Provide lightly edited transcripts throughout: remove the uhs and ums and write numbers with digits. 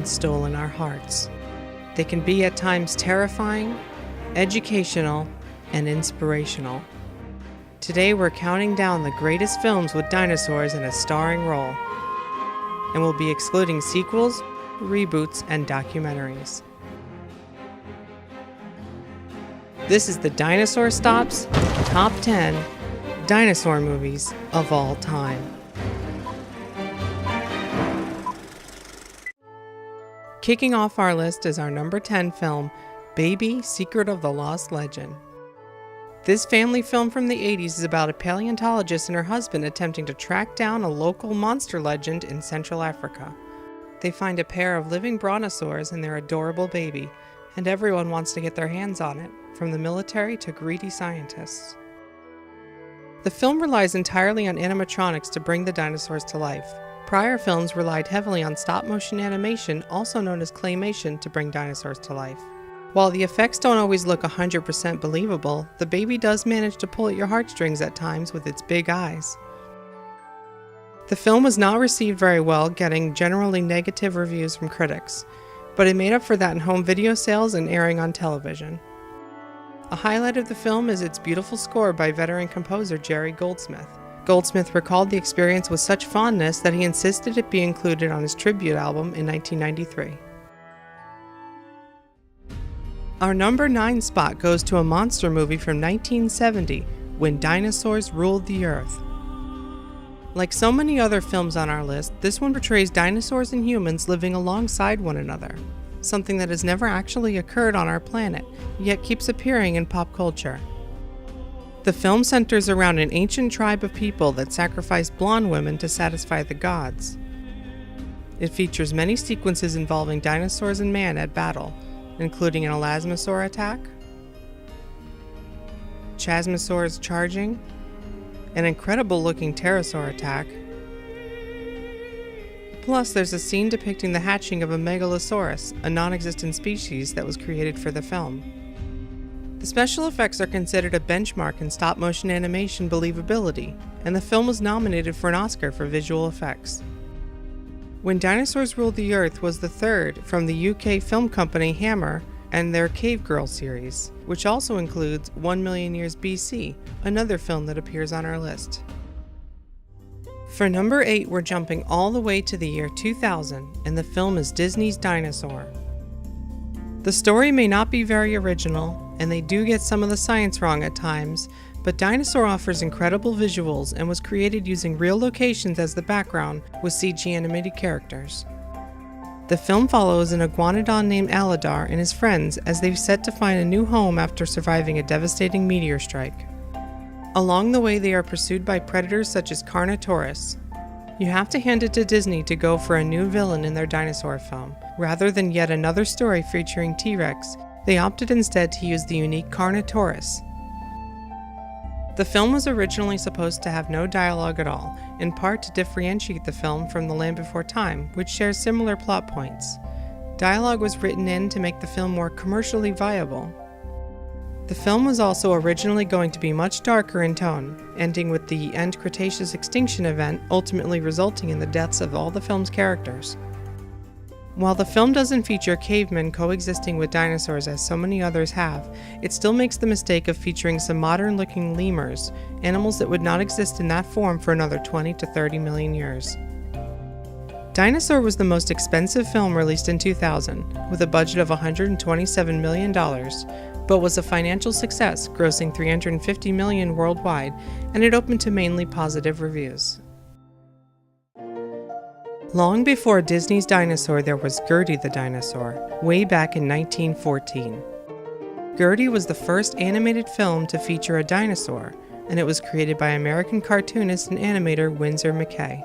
stolen our hearts. They can be at times terrifying, educational, and inspirational. Today we're counting down the greatest films with dinosaurs in a starring role, and we'll be excluding sequels, reboots, and documentaries. This is the Dinosaur Stops Top 10 Dinosaur Movies of All Time. Kicking off our list is our number 10 film, Baby, Secret of the Lost Legend. This family film from the 80s is about a paleontologist and her husband attempting to track down a local monster legend in Central Africa. They find a pair of living brontosaurs and their adorable baby, and everyone wants to get their hands on it, from the military to greedy scientists. The film relies entirely on animatronics to bring the dinosaurs to life. Prior films relied heavily on stop-motion animation, also known as claymation, to bring dinosaurs to life. While the effects don't always look 100% believable, the baby does manage to pull at your heartstrings at times with its big eyes. The film was not received very well, getting generally negative reviews from critics, but it made up for that in home video sales and airing on television. A highlight of the film is its beautiful score by veteran composer Jerry Goldsmith. Goldsmith recalled the experience with such fondness that he insisted it be included on his tribute album in 1993. Our number 9 spot goes to a monster movie from 1970, When Dinosaurs Ruled the Earth. Like so many other films on our list, this one portrays dinosaurs and humans living alongside one another, something that has never actually occurred on our planet, yet keeps appearing in pop culture. The film centers around an ancient tribe of people that sacrificed blonde women to satisfy the gods. It features many sequences involving dinosaurs and man at battle, including an elasmosaur attack, chasmosaurs charging, an incredible-looking pterosaur attack. Plus, there's a scene depicting the hatching of a megalosaurus, a non-existent species that was created for the film. The special effects are considered a benchmark in stop-motion animation believability, and the film was nominated for an Oscar for visual effects. When Dinosaurs Ruled the Earth was the third from the UK film company Hammer and their Cave Girl series, which also includes 1 Million Years BC, another film that appears on our list. For number 8, we're jumping all the way to the year 2000, and the film is Disney's Dinosaur. The story may not be very original, and they do get some of the science wrong at times, but Dinosaur offers incredible visuals and was created using real locations as the background with CG animated characters. The film follows an iguanodon named Aladar and his friends as they set to find a new home after surviving a devastating meteor strike. Along the way, they are pursued by predators such as Carnotaurus. You have to hand it to Disney to go for a new villain in their dinosaur film. Rather than yet another story featuring T-Rex, they opted instead to use the unique Carnotaurus. The film was originally supposed to have no dialogue at all, in part to differentiate the film from The Land Before Time, which shares similar plot points. Dialogue was written in to make the film more commercially viable. The film was also originally going to be much darker in tone, ending with the end Cretaceous extinction event ultimately resulting in the deaths of all the film's characters. While the film doesn't feature cavemen coexisting with dinosaurs as so many others have, it still makes the mistake of featuring some modern-looking lemurs, animals that would not exist in that form for another 20 to 30 million years. Dinosaur was the most expensive film released in 2000, with a budget of $127 million, but was a financial success, grossing $350 million worldwide, and it opened to mainly positive reviews. Long before Disney's Dinosaur, there was Gertie the Dinosaur, way back in 1914. Gertie was the first animated film to feature a dinosaur, and it was created by American cartoonist and animator Winsor McCay.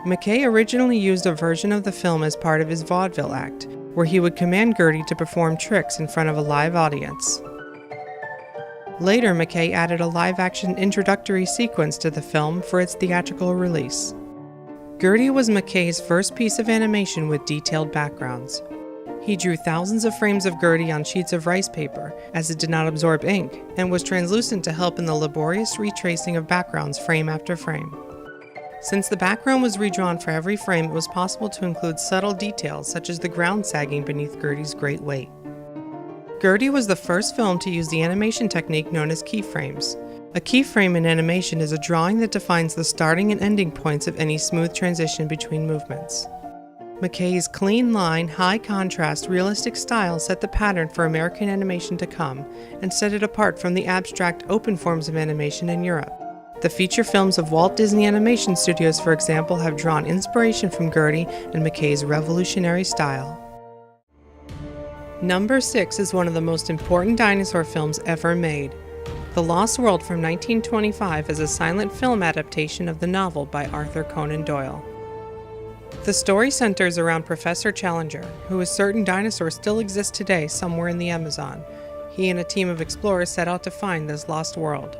McCay originally used a version of the film as part of his vaudeville act, where he would command Gertie to perform tricks in front of a live audience. Later, McCay added a live-action introductory sequence to the film for its theatrical release. Gertie was McCay's first piece of animation with detailed backgrounds. He drew thousands of frames of Gertie on sheets of rice paper, as it did not absorb ink, and was translucent to help in the laborious retracing of backgrounds frame after frame. Since the background was redrawn for every frame, it was possible to include subtle details such as the ground sagging beneath Gertie's great weight. Gertie was the first film to use the animation technique known as keyframes. A keyframe in animation is a drawing that defines the starting and ending points of any smooth transition between movements. McKay's clean line, high contrast, realistic style set the pattern for American animation to come and set it apart from the abstract, open forms of animation in Europe. The feature films of Walt Disney Animation Studios, for example, have drawn inspiration from Gertie and McKay's revolutionary style. Number 6 is one of the most important dinosaur films ever made. The Lost World from 1925 is a silent film adaptation of the novel by Arthur Conan Doyle. The story centers around Professor Challenger, who is certain dinosaurs still exist today somewhere in the Amazon. He and a team of explorers set out to find this lost world.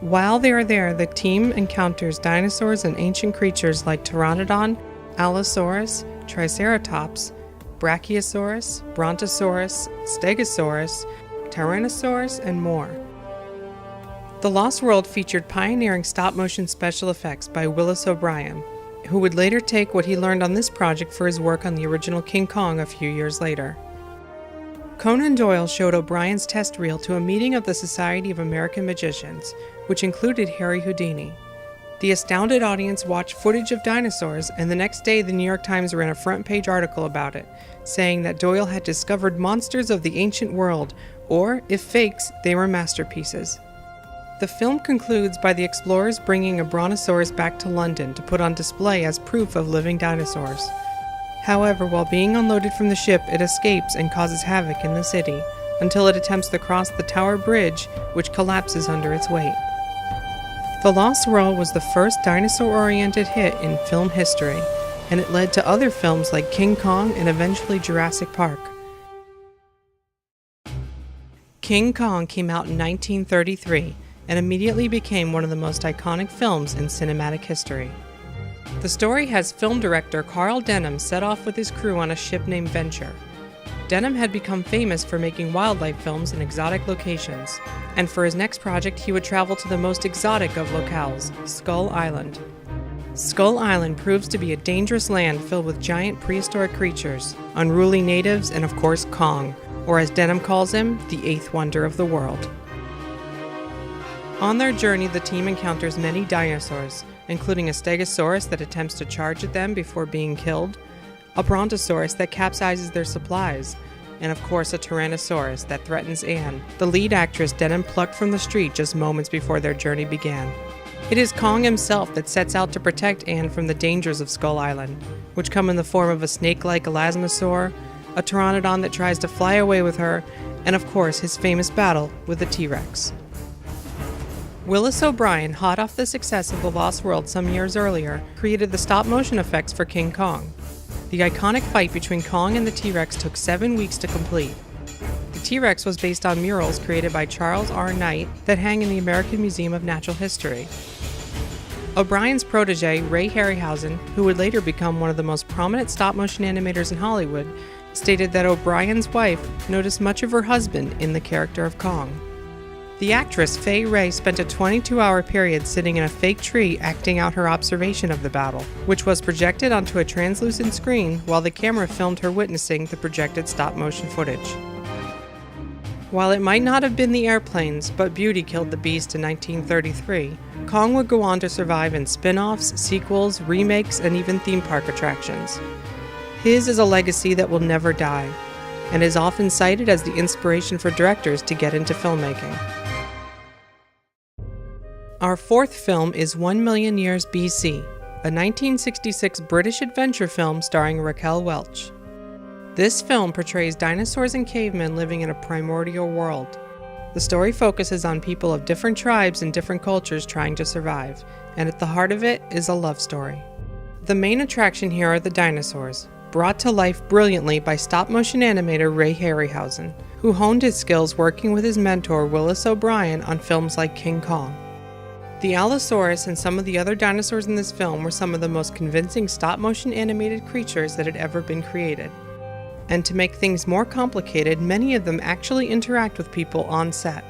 While they are there, the team encounters dinosaurs and ancient creatures like Pteranodon, Allosaurus, Triceratops, Brachiosaurus, Brontosaurus, Stegosaurus, Tyrannosaurus, and more. The Lost World featured pioneering stop-motion special effects by Willis O'Brien, who would later take what he learned on this project for his work on the original King Kong a few years later. Conan Doyle showed O'Brien's test reel to a meeting of the Society of American Magicians, which included Harry Houdini. The astounded audience watched footage of dinosaurs, and the next day the New York Times ran a front-page article about it, saying that Doyle had discovered monsters of the ancient world, or, if fakes, they were masterpieces. The film concludes by the explorers bringing a brontosaurus back to London to put on display as proof of living dinosaurs. However, while being unloaded from the ship, it escapes and causes havoc in the city, until it attempts to cross the Tower Bridge, which collapses under its weight. The Lost World was the first dinosaur-oriented hit in film history, and it led to other films like King Kong and eventually Jurassic Park. King Kong came out in 1933 and immediately became one of the most iconic films in cinematic history. The story has film director Carl Denham set off with his crew on a ship named Venture. Denham had become famous for making wildlife films in exotic locations, and for his next project he would travel to the most exotic of locales, Skull Island. Skull Island proves to be a dangerous land filled with giant prehistoric creatures, unruly natives, and of course Kong, or as Denham calls him, the eighth wonder of the world. On their journey, the team encounters many dinosaurs, including a Stegosaurus that attempts to charge at them before being killed, a Brontosaurus that capsizes their supplies, and of course a Tyrannosaurus that threatens Anne, the lead actress Denham plucked from the street just moments before their journey began. It is Kong himself that sets out to protect Anne from the dangers of Skull Island, which come in the form of a snake-like elasmosaur, a Pteranodon that tries to fly away with her, and of course his famous battle with the T-Rex. Willis O'Brien, hot off the success of The Lost World some years earlier, created the stop-motion effects for King Kong. The iconic fight between Kong and the T-Rex took 7 weeks to complete. The T-Rex was based on murals created by Charles R. Knight that hang in the American Museum of Natural History. O'Brien's protege, Ray Harryhausen, who would later become one of the most prominent stop-motion animators in Hollywood, stated that O'Brien's wife noticed much of her husband in the character of Kong. The actress Fay Wray spent a 22-hour period sitting in a fake tree acting out her observation of the battle, which was projected onto a translucent screen while the camera filmed her witnessing the projected stop-motion footage. While it might not have been the airplanes, but beauty killed the beast in 1933, Kong would go on to survive in spin-offs, sequels, remakes, and even theme park attractions. His is a legacy that will never die, and is often cited as the inspiration for directors to get into filmmaking. Our fourth film is 1 Million Years BC, a 1966 British adventure film starring Raquel Welch. This film portrays dinosaurs and cavemen living in a primordial world. The story focuses on people of different tribes and different cultures trying to survive, and at the heart of it is a love story. The main attraction here are the dinosaurs, brought to life brilliantly by stop-motion animator Ray Harryhausen, who honed his skills working with his mentor Willis O'Brien on films like King Kong. The Allosaurus and some of the other dinosaurs in this film were some of the most convincing stop-motion animated creatures that had ever been created. And to make things more complicated, many of them actually interact with people on set.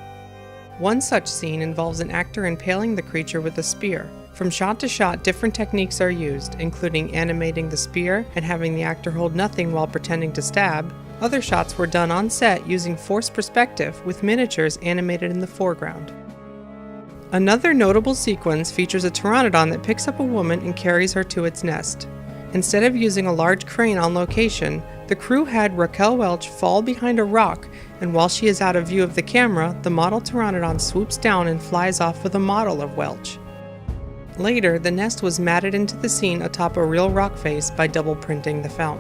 One such scene involves an actor impaling the creature with a spear, From shot to shot, different techniques are used, including animating the spear and having the actor hold nothing while pretending to stab. Other shots were done on set using forced perspective with miniatures animated in the foreground. Another notable sequence features a pteranodon that picks up a woman and carries her to its nest. Instead of using a large crane on location, the crew had Raquel Welch fall behind a rock, and while she is out of view of the camera, the model pteranodon swoops down and flies off with a model of Welch. Later, the nest was matted into the scene atop a real rock face by double printing the film.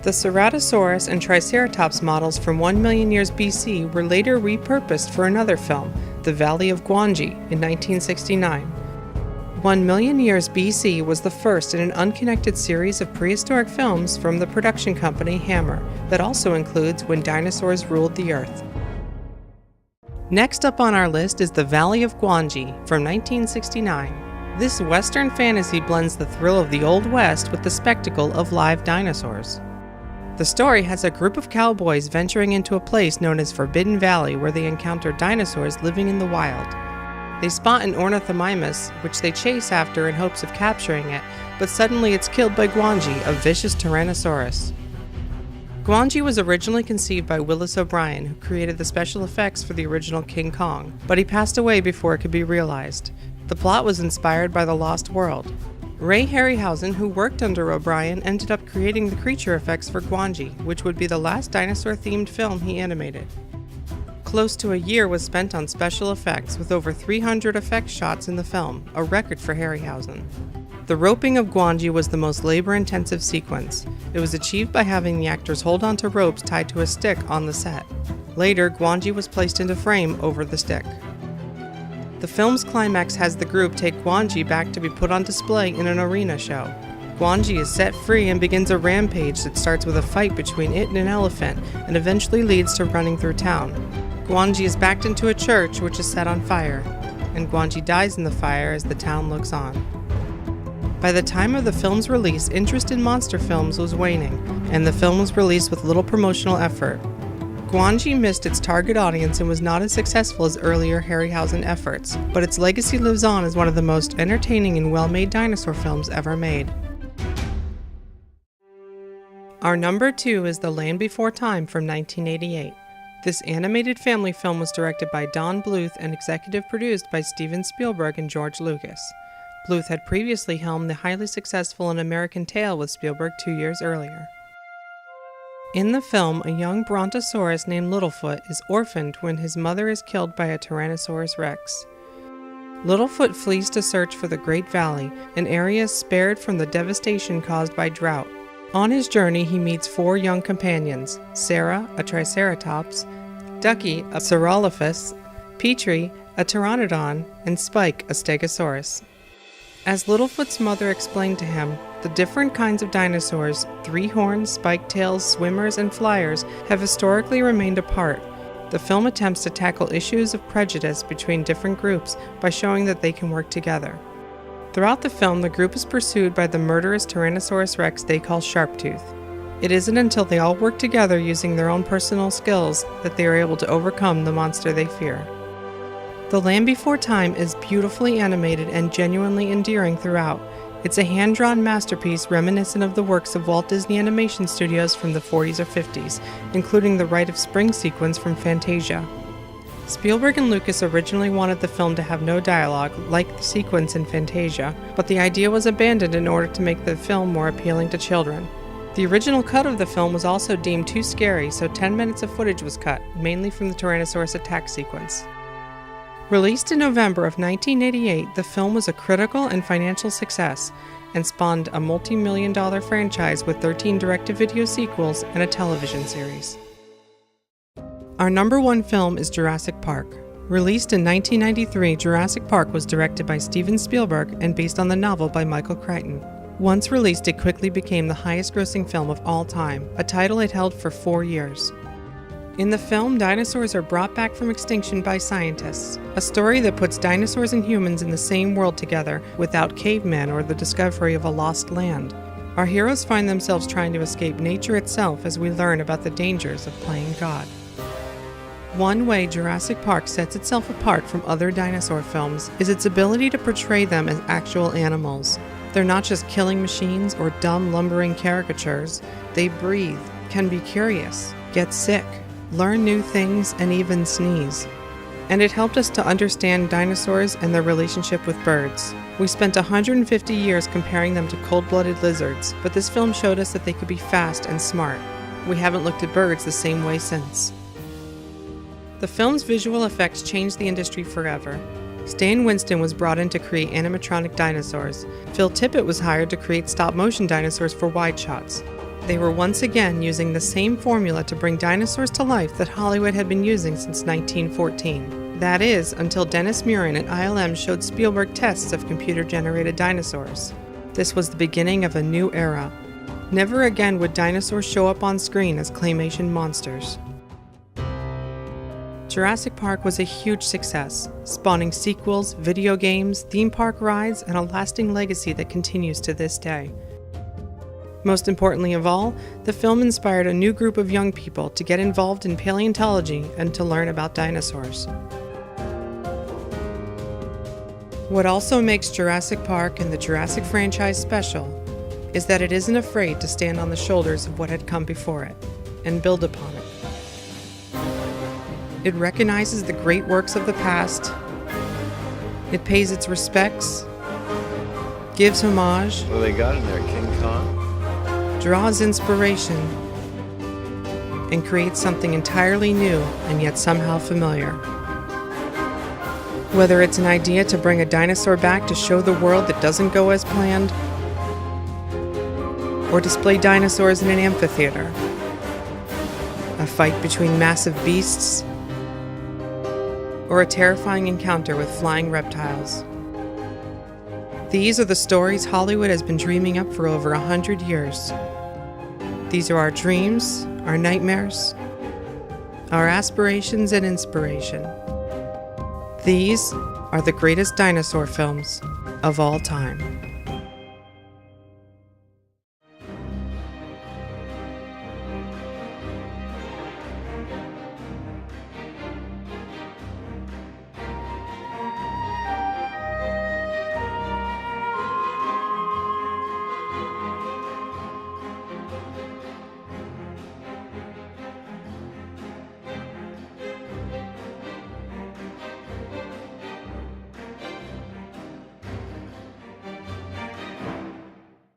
The Ceratosaurus and Triceratops models from 1 million years BC were later repurposed for another film, The Valley of Gwangi, in 1969. 1 million years BC was the first in an unconnected series of prehistoric films from the production company Hammer that also includes When Dinosaurs Ruled the Earth. Next up on our list is The Valley of Gwangi from 1969. This Western fantasy blends the thrill of the Old West with the spectacle of live dinosaurs. The story has a group of cowboys venturing into a place known as Forbidden Valley where they encounter dinosaurs living in the wild. They spot an ornithomimus, which they chase after in hopes of capturing it, but suddenly it's killed by Gwangi, a vicious Tyrannosaurus. Gwangi was originally conceived by Willis O'Brien, who created the special effects for the original King Kong, but he passed away before it could be realized. The plot was inspired by The Lost World. Ray Harryhausen, who worked under O'Brien, ended up creating the creature effects for Gwangi, which would be the last dinosaur-themed film he animated. Close to a year was spent on special effects, with over 300 effects shots in the film, a record for Harryhausen. The roping of Gwangi was the most labor-intensive sequence. It was achieved by having the actors hold onto ropes tied to a stick on the set. Later, Gwangi was placed into frame over the stick. The film's climax has the group take Gwangi back to be put on display in an arena show. Gwangi is set free and begins a rampage that starts with a fight between it and an elephant and eventually leads to running through town. Gwangi is backed into a church which is set on fire, and Gwangi dies in the fire as the town looks on. By the time of the film's release, interest in monster films was waning, and the film was released with little promotional effort. Gwangi missed its target audience and was not as successful as earlier Harryhausen efforts, but its legacy lives on as one of the most entertaining and well-made dinosaur films ever made. Our number 2 is The Land Before Time from 1988. This animated family film was directed by Don Bluth and executive produced by Steven Spielberg and George Lucas. Bluth had previously helmed the highly successful An American Tail with Spielberg 2 years earlier. In the film, a young brontosaurus named Littlefoot is orphaned when his mother is killed by a Tyrannosaurus rex. Littlefoot flees to search for the Great Valley, an area spared from the devastation caused by drought. On his journey, he meets 4 young companions: Sarah, a Triceratops, Ducky, a Saurolophus, Petrie, a Pteranodon, and Spike, a Stegosaurus. As Littlefoot's mother explained to him, the different kinds of dinosaurs, 3-horns, spike-tails, swimmers, and flyers, have historically remained apart. The film attempts to tackle issues of prejudice between different groups by showing that they can work together. Throughout the film, the group is pursued by the murderous Tyrannosaurus rex they call Sharptooth. It isn't until they all work together using their own personal skills that they are able to overcome the monster they fear. The Land Before Time is beautifully animated and genuinely endearing throughout. It's a hand-drawn masterpiece reminiscent of the works of Walt Disney Animation Studios from the 40s or 50s, including the Rite of Spring sequence from Fantasia. Spielberg and Lucas originally wanted the film to have no dialogue, like the sequence in Fantasia, but the idea was abandoned in order to make the film more appealing to children. The original cut of the film was also deemed too scary, so 10 minutes of footage was cut, mainly from the Tyrannosaurus attack sequence. Released in November of 1988, the film was a critical and financial success and spawned a multi-million-dollar franchise with 13 direct-to-video sequels and a television series. Our number 1 film is Jurassic Park. Released in 1993, Jurassic Park was directed by Steven Spielberg and based on the novel by Michael Crichton. Once released, it quickly became the highest-grossing film of all time, a title it held for 4 years. In the film, dinosaurs are brought back from extinction by scientists, a story that puts dinosaurs and humans in the same world together without cavemen or the discovery of a lost land. Our heroes find themselves trying to escape nature itself as we learn about the dangers of playing God. One way Jurassic Park sets itself apart from other dinosaur films is its ability to portray them as actual animals. They're not just killing machines or dumb, lumbering caricatures. They breathe, can be curious, get sick, learn new things, and even sneeze. And it helped us to understand dinosaurs and their relationship with birds. We spent 150 years comparing them to cold-blooded lizards, but this film showed us that they could be fast and smart. We haven't looked at birds the same way since. The film's visual effects changed the industry forever. Stan Winston was brought in to create animatronic dinosaurs. Phil Tippett was hired to create stop-motion dinosaurs for wide shots. They were once again using the same formula to bring dinosaurs to life that Hollywood had been using since 1914. That is, until Dennis Muren at ILM showed Spielberg tests of computer-generated dinosaurs. This was the beginning of a new era. Never again would dinosaurs show up on screen as claymation monsters. Jurassic Park was a huge success, spawning sequels, video games, theme park rides, and a lasting legacy that continues to this day. Most importantly of all, the film inspired a new group of young people to get involved in paleontology and to learn about dinosaurs. What also makes Jurassic Park and the Jurassic franchise special is that it isn't afraid to stand on the shoulders of what had come before it and build upon it. It recognizes the great works of the past. It pays its respects, gives homage. What do they got in there, King Kong? Draws inspiration, and creates something entirely new and yet somehow familiar. Whether it's an idea to bring a dinosaur back to show the world that doesn't go as planned, or display dinosaurs in an amphitheater, a fight between massive beasts, or a terrifying encounter with flying reptiles. These are the stories Hollywood has been dreaming up for over 100 years. These are our dreams, our nightmares, our aspirations and inspiration. These are the greatest dinosaur films of all time.